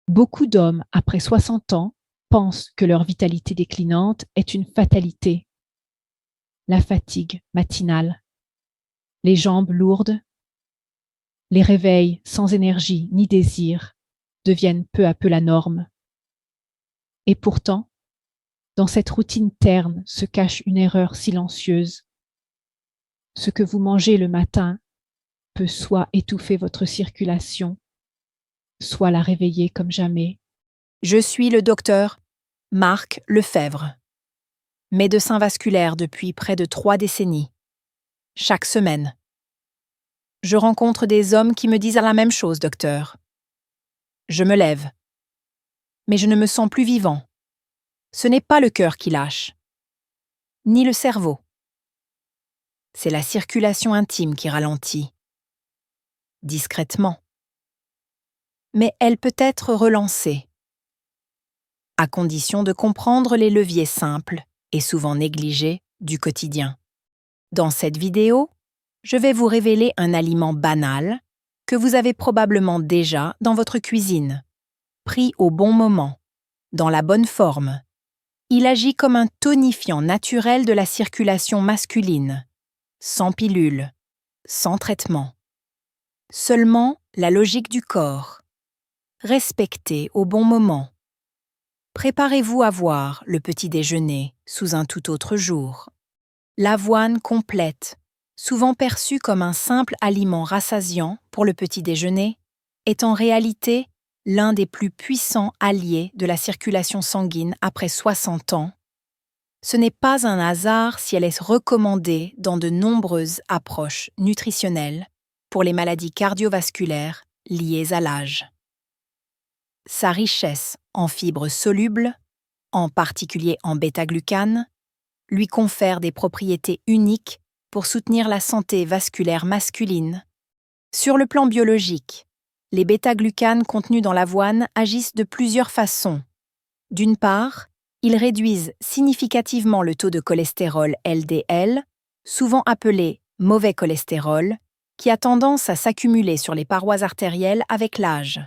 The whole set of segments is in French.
Beaucoup d'hommes, après 60 ans, pensent que leur vitalité déclinante est une fatalité. La fatigue matinale, les jambes lourdes, les réveils sans énergie ni désir deviennent peu à peu la norme. Et pourtant, dans cette routine terne se cache une erreur silencieuse. Ce que vous mangez le matin peut soit étouffer votre circulation, soit la réveiller comme jamais. Je suis le docteur Marc Lefebvre, médecin vasculaire depuis près de 3 décennies. Chaque semaine, je rencontre des hommes qui me disent la même chose, docteur. Je me lève, mais je ne me sens plus vivant. Ce n'est pas le cœur qui lâche, ni le cerveau. C'est la circulation intime qui ralentit, discrètement. Mais elle peut être relancée, à condition de comprendre les leviers simples et souvent négligés du quotidien. Dans cette vidéo, je vais vous révéler un aliment banal que vous avez probablement déjà dans votre cuisine. Pris au bon moment, dans la bonne forme, il agit comme un tonifiant naturel de la circulation masculine, sans pilule, sans traitement. Seulement la logique du corps. Respectez au bon moment. Préparez-vous à voir le petit déjeuner sous un tout autre jour. L'avoine complète, souvent perçue comme un simple aliment rassasiant pour le petit déjeuner, est en réalité l'un des plus puissants alliés de la circulation sanguine après 60 ans. Ce n'est pas un hasard si elle est recommandée dans de nombreuses approches nutritionnelles pour les maladies cardiovasculaires liées à l'âge. Sa richesse en fibres solubles, en particulier en bêta-glucane, lui confère des propriétés uniques pour soutenir la santé vasculaire masculine. Sur le plan biologique, les bêta-glucanes contenus dans l'avoine agissent de plusieurs façons. D'une part, ils réduisent significativement le taux de cholestérol LDL, souvent appelé mauvais cholestérol, qui a tendance à s'accumuler sur les parois artérielles avec l'âge,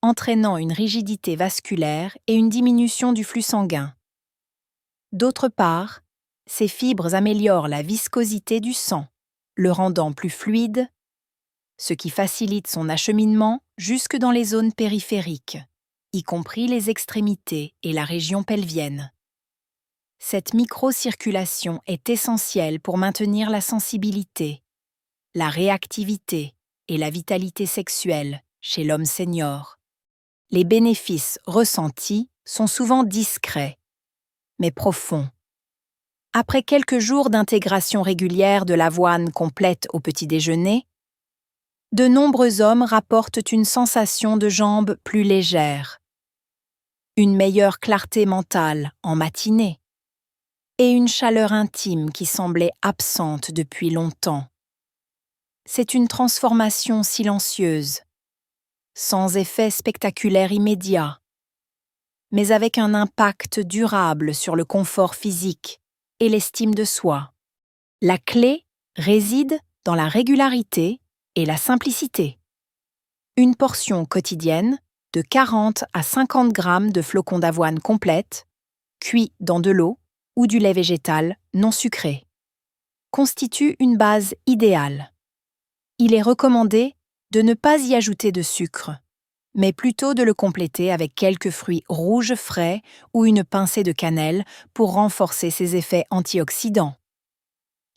entraînant une rigidité vasculaire et une diminution du flux sanguin. D'autre part, ces fibres améliorent la viscosité du sang, le rendant plus fluide, ce qui facilite son acheminement jusque dans les zones périphériques, y compris les extrémités et la région pelvienne. Cette microcirculation est essentielle pour maintenir la sensibilité, la réactivité et la vitalité sexuelle chez l'homme senior. Les bénéfices ressentis sont souvent discrets, mais profonds. Après quelques jours d'intégration régulière de l'avoine complète au petit déjeuner, de nombreux hommes rapportent une sensation de jambes plus légères, une meilleure clarté mentale en matinée et une chaleur intime qui semblait absente depuis longtemps. C'est une transformation silencieuse, sans effet spectaculaire immédiat, mais avec un impact durable sur le confort physique et l'estime de soi. La clé réside dans la régularité et la simplicité. Une portion quotidienne de 40 à 50 grammes de flocons d'avoine complète, cuits dans de l'eau ou du lait végétal non sucré, constitue une base idéale. Il est recommandé de ne pas y ajouter de sucre, mais plutôt de le compléter avec quelques fruits rouges frais ou une pincée de cannelle pour renforcer ses effets antioxydants.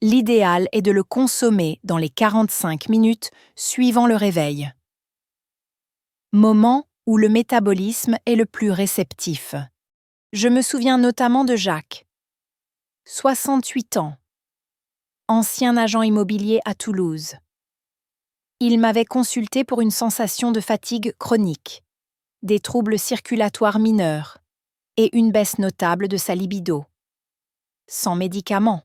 L'idéal est de le consommer dans les 45 minutes suivant le réveil. Moment où le métabolisme est le plus réceptif. Je me souviens notamment de Jacques, 68 ans, ancien agent immobilier à Toulouse. Il m'avait consulté pour une sensation de fatigue chronique, des troubles circulatoires mineurs et une baisse notable de sa libido. Sans médicaments.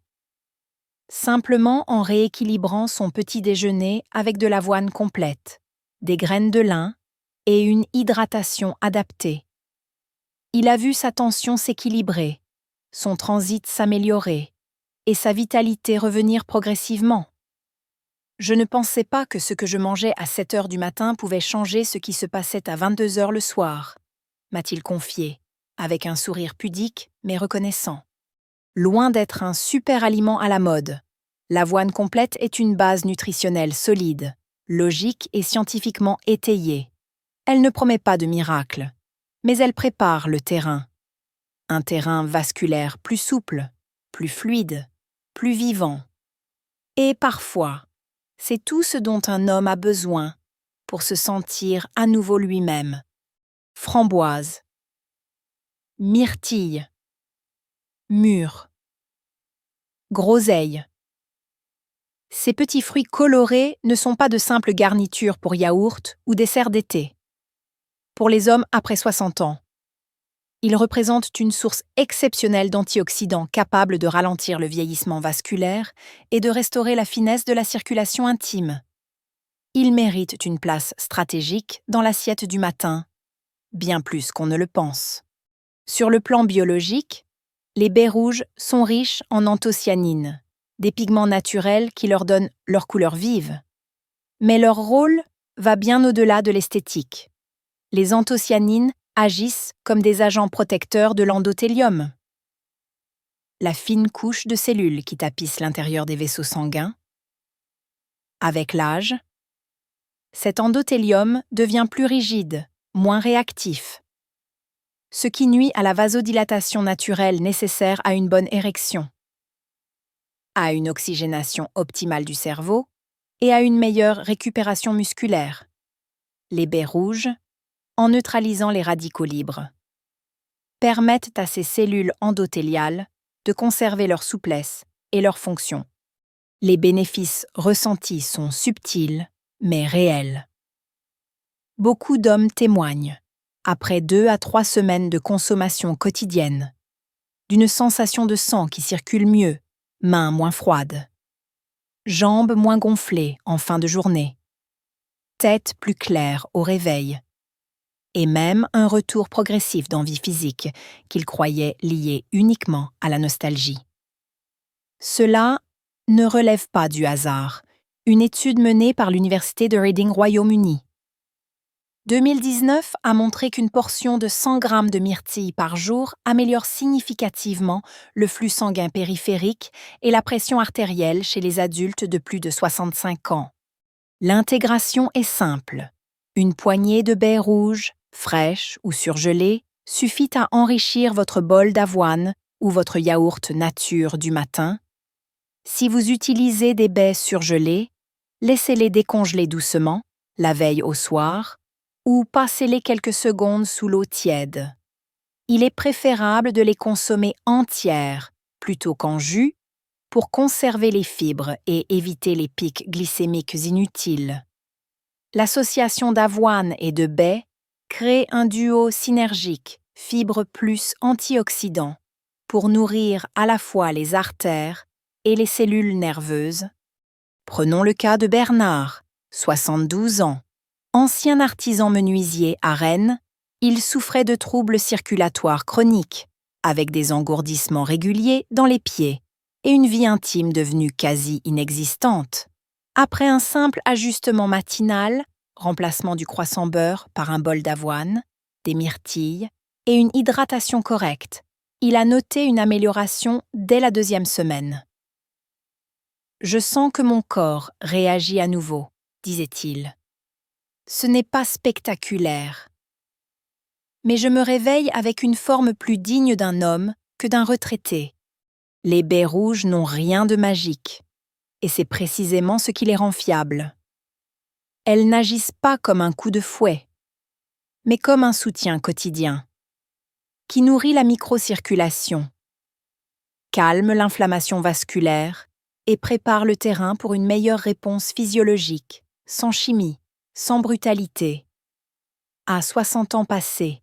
Simplement en rééquilibrant son petit déjeuner avec de l'avoine complète, des graines de lin et une hydratation adaptée. Il a vu sa tension s'équilibrer, son transit s'améliorer et sa vitalité revenir progressivement. Je ne pensais pas que ce que je mangeais à 7 heures du matin pouvait changer ce qui se passait à 22 heures le soir, m'a-t-il confié, avec un sourire pudique mais reconnaissant. Loin d'être un super aliment à la mode, l'avoine complète est une base nutritionnelle solide, logique et scientifiquement étayée. Elle ne promet pas de miracle, mais elle prépare le terrain. Un terrain vasculaire plus souple, plus fluide, plus vivant. Et parfois, c'est tout ce dont un homme a besoin pour se sentir à nouveau lui-même. Framboise, myrtille, mûre, groseille. Ces petits fruits colorés ne sont pas de simples garnitures pour yaourt ou dessert d'été. Pour les hommes après 60 ans, ils représentent une source exceptionnelle d'antioxydants capables de ralentir le vieillissement vasculaire et de restaurer la finesse de la circulation intime. Ils méritent une place stratégique dans l'assiette du matin, bien plus qu'on ne le pense. Sur le plan biologique, les baies rouges sont riches en anthocyanines, des pigments naturels qui leur donnent leur couleur vive. Mais leur rôle va bien au-delà de l'esthétique. Les anthocyanines agissent comme des agents protecteurs de l'endothélium, la fine couche de cellules qui tapisse l'intérieur des vaisseaux sanguins. Avec l'âge, cet endothélium devient plus rigide, moins réactif, ce qui nuit à la vasodilatation naturelle nécessaire à une bonne érection, à une oxygénation optimale du cerveau et à une meilleure récupération musculaire. Les baies rouges, en neutralisant les radicaux libres, permettent à ces cellules endothéliales de conserver leur souplesse et leur fonction. Les bénéfices ressentis sont subtils, mais réels. Beaucoup d'hommes témoignent, après 2 à 3 semaines de consommation quotidienne, d'une sensation de sang qui circule mieux, mains moins froides, jambes moins gonflées en fin de journée, tête plus claire au réveil, et même un retour progressif d'envie physique qu'ils croyaient lié uniquement à la nostalgie. Cela ne relève pas du hasard. Une étude menée par l'Université de Reading, Royaume-Uni. 2019 a montré qu'une portion de 100 grammes de myrtille par jour améliore significativement le flux sanguin périphérique et la pression artérielle chez les adultes de plus de 65 ans. L'intégration est simple. Une poignée de baies rouges, fraîches ou surgelées, suffit à enrichir votre bol d'avoine ou votre yaourt nature du matin. Si vous utilisez des baies surgelées, laissez-les décongeler doucement, la veille au soir, ou passez-les quelques secondes sous l'eau tiède. Il est préférable de les consommer entières plutôt qu'en jus pour conserver les fibres et éviter les pics glycémiques inutiles. L'association d'avoine et de baies crée un duo synergique, fibres plus antioxydants, pour nourrir à la fois les artères et les cellules nerveuses. Prenons le cas de Bernard, 72 ans. Ancien artisan menuisier à Rennes, il souffrait de troubles circulatoires chroniques, avec des engourdissements réguliers dans les pieds et une vie intime devenue quasi inexistante. Après un simple ajustement matinal, remplacement du croissant beurre par un bol d'avoine, des myrtilles et une hydratation correcte, il a noté une amélioration dès la 2e semaine. « Je sens que mon corps réagit à nouveau », disait-il. Ce n'est pas spectaculaire. Mais je me réveille avec une forme plus digne d'un homme que d'un retraité. Les baies rouges n'ont rien de magique, et c'est précisément ce qui les rend fiables. Elles n'agissent pas comme un coup de fouet, mais comme un soutien quotidien, qui nourrit la microcirculation, calme l'inflammation vasculaire et prépare le terrain pour une meilleure réponse physiologique, sans chimie, sans brutalité. À 60 ans passés,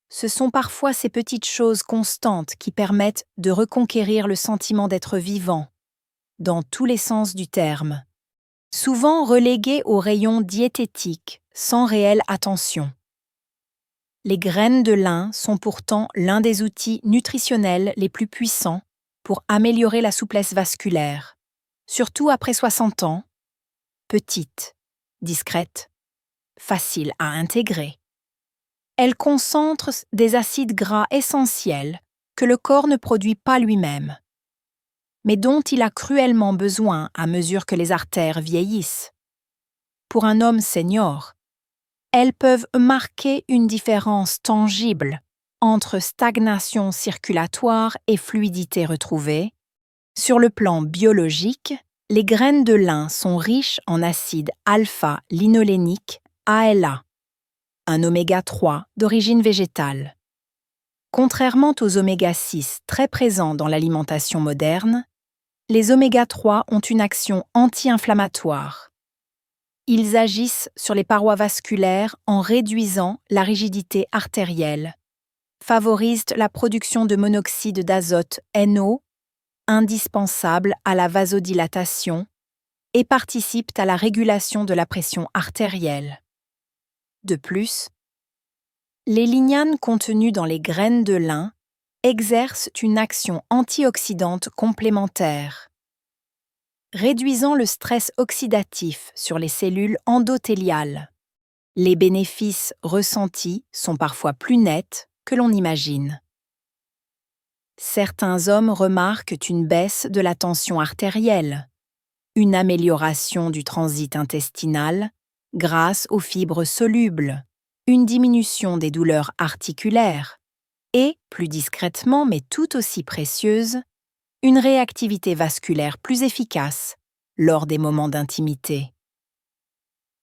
ce sont parfois ces petites choses constantes qui permettent de reconquérir le sentiment d'être vivant, dans tous les sens du terme, souvent relégués au rayon diététique, sans réelle attention. Les graines de lin sont pourtant l'un des outils nutritionnels les plus puissants pour améliorer la souplesse vasculaire, surtout après 60 ans, petite, discrète, facile à intégrer. Elle concentre des acides gras essentiels que le corps ne produit pas lui-même, mais dont il a cruellement besoin à mesure que les artères vieillissent. Pour un homme senior, elles peuvent marquer une différence tangible entre stagnation circulatoire et fluidité retrouvée. Sur le plan biologique, les graines de lin sont riches en acide alpha-linolénique ALA, un oméga 3 d'origine végétale. Contrairement aux oméga 6 très présents dans l'alimentation moderne, les oméga 3 ont une action anti-inflammatoire. Ils agissent sur les parois vasculaires en réduisant la rigidité artérielle, favorisent la production de monoxyde d'azote NO, indispensable à la vasodilatation, et participent à la régulation de la pression artérielle. De plus, les lignanes contenues dans les graines de lin exercent une action antioxydante complémentaire, réduisant le stress oxydatif sur les cellules endothéliales. Les bénéfices ressentis sont parfois plus nets que l'on imagine. Certains hommes remarquent une baisse de la tension artérielle, une amélioration du transit intestinal grâce aux fibres solubles, une diminution des douleurs articulaires et, plus discrètement mais tout aussi précieuse, une réactivité vasculaire plus efficace lors des moments d'intimité.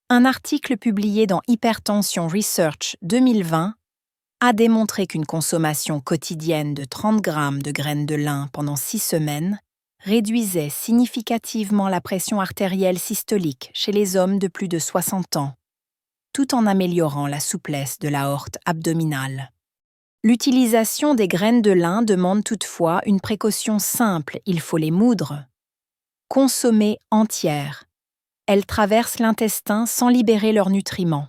Un article publié dans Hypertension Research 2020 a démontré qu'une consommation quotidienne de 30 grammes de graines de lin pendant 6 semaines réduisait significativement la pression artérielle systolique chez les hommes de plus de 60 ans, tout en améliorant la souplesse de l'aorte abdominale. L'utilisation des graines de lin demande toutefois une précaution simple, il faut les moudre. Consommées entières, elles traversent l'intestin sans libérer leurs nutriments.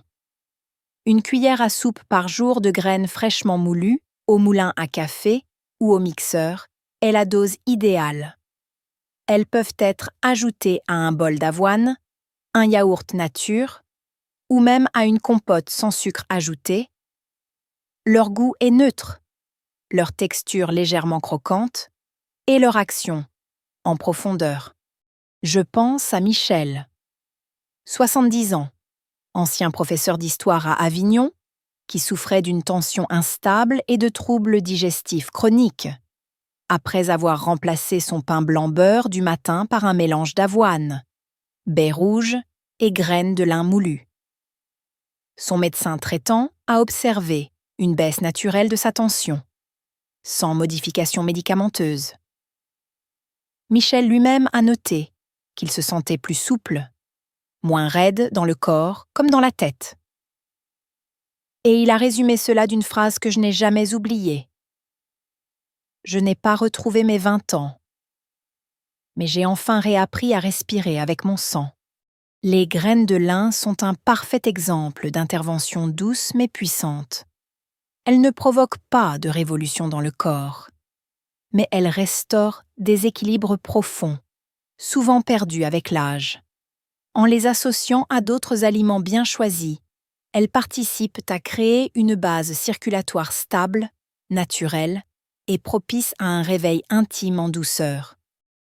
Une cuillère à soupe par jour de graines fraîchement moulues, au moulin à café ou au mixeur, est la dose idéale. Elles peuvent être ajoutées à un bol d'avoine, un yaourt nature, ou même à une compote sans sucre ajouté. Leur goût est neutre, leur texture légèrement croquante et leur action en profondeur. Je pense à Michel, 70 ans, ancien professeur d'histoire à Avignon, qui souffrait d'une tension instable et de troubles digestifs chroniques, après avoir remplacé son pain blanc-beurre du matin par un mélange d'avoine, baies rouges et graines de lin moulu. Son médecin traitant a observé une baisse naturelle de sa tension, sans modification médicamenteuse. Michel lui-même a noté qu'il se sentait plus souple, moins raide dans le corps comme dans la tête. Et il a résumé cela d'une phrase que je n'ai jamais oubliée. Je n'ai pas retrouvé mes 20 ans, mais j'ai enfin réappris à respirer avec mon sang. Les graines de lin sont un parfait exemple d'intervention douce mais puissante. Elles ne provoquent pas de révolution dans le corps, mais elles restaurent des équilibres profonds, souvent perdus avec l'âge. En les associant à d'autres aliments bien choisis, elles participent à créer une base circulatoire stable, naturelle et propice à un réveil intime en douceur.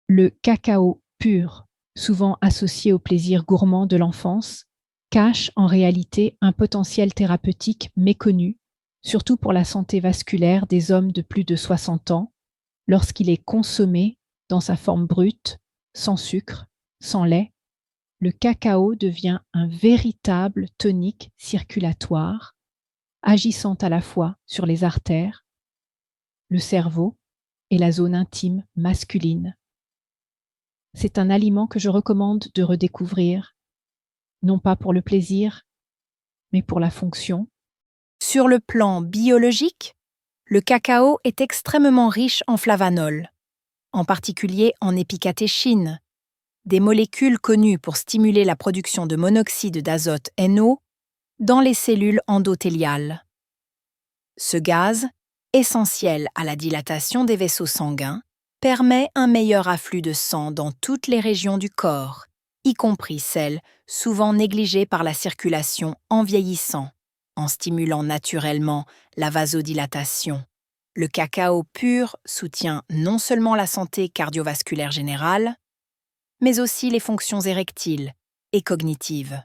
Le cacao pur, souvent associé au plaisir gourmand de l'enfance, cache en réalité un potentiel thérapeutique méconnu, surtout pour la santé vasculaire des hommes de plus de 60 ans, lorsqu'il est consommé dans sa forme brute, sans sucre, sans lait. Le cacao devient un véritable tonique circulatoire, agissant à la fois sur les artères, le cerveau et la zone intime masculine. C'est un aliment que je recommande de redécouvrir, non pas pour le plaisir, mais pour la fonction. Sur le plan biologique, le cacao est extrêmement riche en flavanols, en particulier en épicatéchine, des molécules connues pour stimuler la production de monoxyde d'azote NO dans les cellules endothéliales. Ce gaz, essentiel à la dilatation des vaisseaux sanguins, permet un meilleur afflux de sang dans toutes les régions du corps y compris celles souvent négligées par la circulation en vieillissant, en stimulant naturellement la vasodilatation. Le cacao pur soutient non seulement la santé cardiovasculaire générale, mais aussi les fonctions érectiles et cognitives.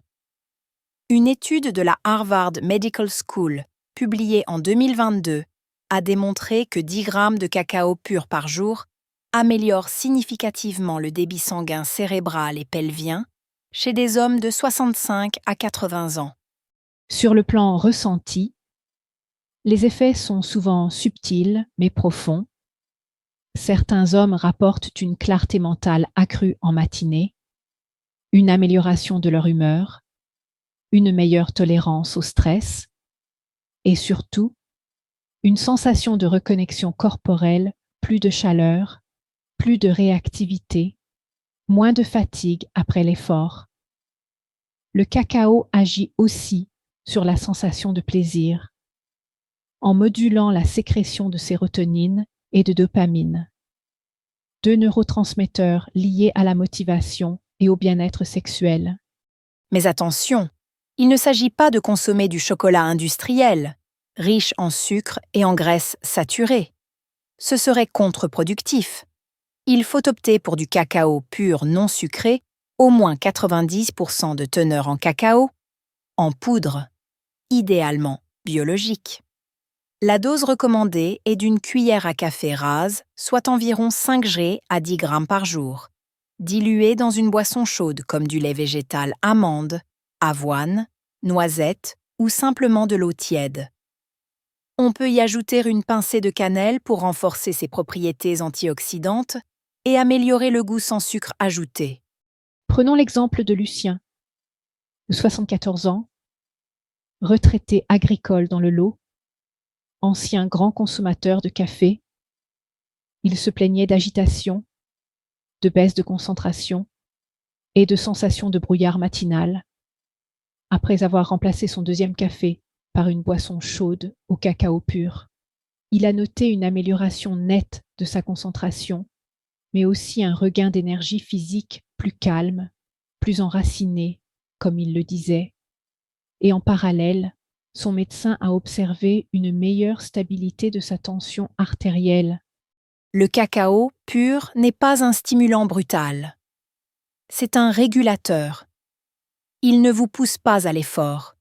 Une étude de la Harvard Medical School, publiée en 2022, a démontré que 10 grammes de cacao pur par jour améliorent significativement le débit sanguin cérébral et pelvien chez des hommes de 65 à 80 ans. Sur le plan ressenti, les effets sont souvent subtils mais profonds. Certains hommes rapportent une clarté mentale accrue en matinée, une amélioration de leur humeur, une meilleure tolérance au stress et surtout une sensation de reconnexion corporelle, plus de chaleur, plus de réactivité, moins de fatigue après l'effort. Le cacao agit aussi sur la sensation de plaisir, en modulant la sécrétion de sérotonine et de dopamine, deux neurotransmetteurs liés à la motivation et au bien-être sexuel. Mais attention, il ne s'agit pas de consommer du chocolat industriel, riche en sucre et en graisses saturées. Ce serait contre-productif. Il faut opter pour du cacao pur non sucré, au moins 90% de teneur en cacao, en poudre, idéalement biologique. La dose recommandée est d'une cuillère à café rase, soit environ 5 g à 10 grammes par jour, diluée dans une boisson chaude comme du lait végétal amande, avoine, noisette ou simplement de l'eau tiède. On peut y ajouter une pincée de cannelle pour renforcer ses propriétés antioxydantes et améliorer le goût sans sucre ajouté. Prenons l'exemple de Lucien, de 74 ans, retraité agricole dans le Lot, ancien grand consommateur de café. Il se plaignait d'agitation, de baisse de concentration et de sensation de brouillard matinal, après avoir remplacé son deuxième café par une boisson chaude au cacao pur. Il a noté une amélioration nette de sa concentration, mais aussi un regain d'énergie physique plus calme, plus enraciné, comme il le disait. Et en parallèle, son médecin a observé une meilleure stabilité de sa tension artérielle. Le cacao pur n'est pas un stimulant brutal. C'est un régulateur. Il ne vous pousse pas à l'effort.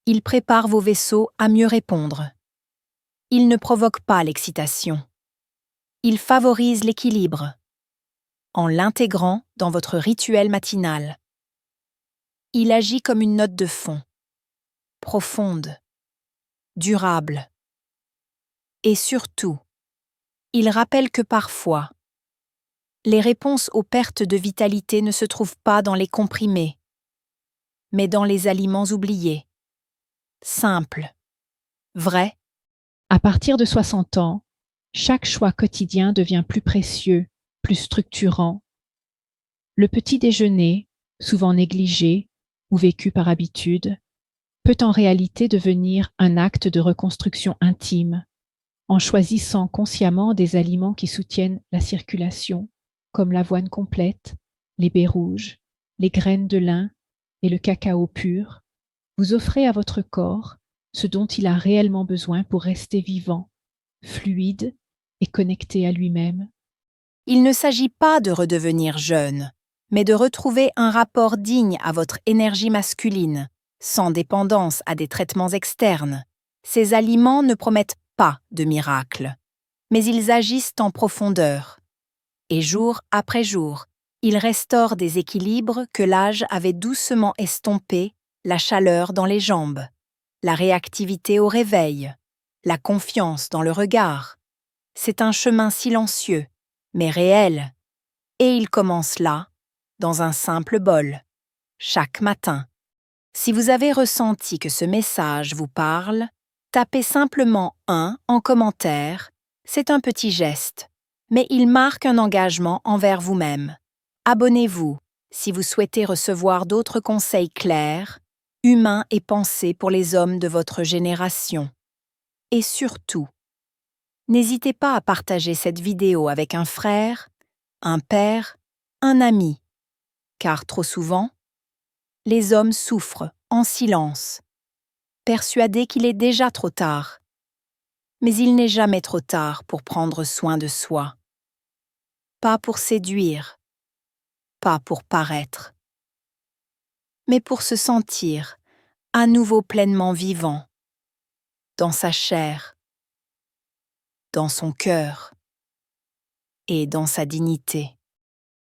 Il prépare vos vaisseaux à mieux répondre. Il ne provoque pas l'excitation. Il favorise l'équilibre, en l'intégrant dans votre rituel matinal. Il agit comme une note de fond, profonde, durable. Et surtout, il rappelle que parfois, les réponses aux pertes de vitalité ne se trouvent pas dans les comprimés, mais dans les aliments oubliés. Simples, vrais. À partir de 60 ans, chaque choix quotidien devient plus précieux, plus structurant. Le petit déjeuner, souvent négligé ou vécu par habitude, peut en réalité devenir un acte de reconstruction intime, en choisissant consciemment des aliments qui soutiennent la circulation, comme l'avoine complète, les baies rouges, les graines de lin et le cacao pur. Vous offrez à votre corps ce dont il a réellement besoin pour rester vivant, fluide et connecté à lui-même. Il ne s'agit pas de redevenir jeune, mais de retrouver un rapport digne à votre énergie masculine, sans dépendance à des traitements externes. Ces aliments ne promettent pas de miracle, mais ils agissent en profondeur. Et jour après jour, ils restaurent des équilibres que l'âge avait doucement estompés, la chaleur dans les jambes, la réactivité au réveil, la confiance dans le regard. C'est un chemin silencieux, mais réel. Et il commence là, dans un simple bol, chaque matin. Si vous avez ressenti que ce message vous parle, tapez simplement 1 en commentaire. C'est un petit geste, mais il marque un engagement envers vous-même. Abonnez-vous si vous souhaitez recevoir d'autres conseils clairs, humains et pensés pour les hommes de votre génération. Et surtout, n'hésitez pas à partager cette vidéo avec un frère, un père, un ami. car trop souvent, les hommes souffrent en silence, persuadés qu'il est déjà trop tard. Mais il n'est jamais trop tard pour prendre soin de soi. Pas pour séduire, pas pour paraître, mais pour se sentir à nouveau pleinement vivant, dans sa chair, dans son cœur et dans sa dignité.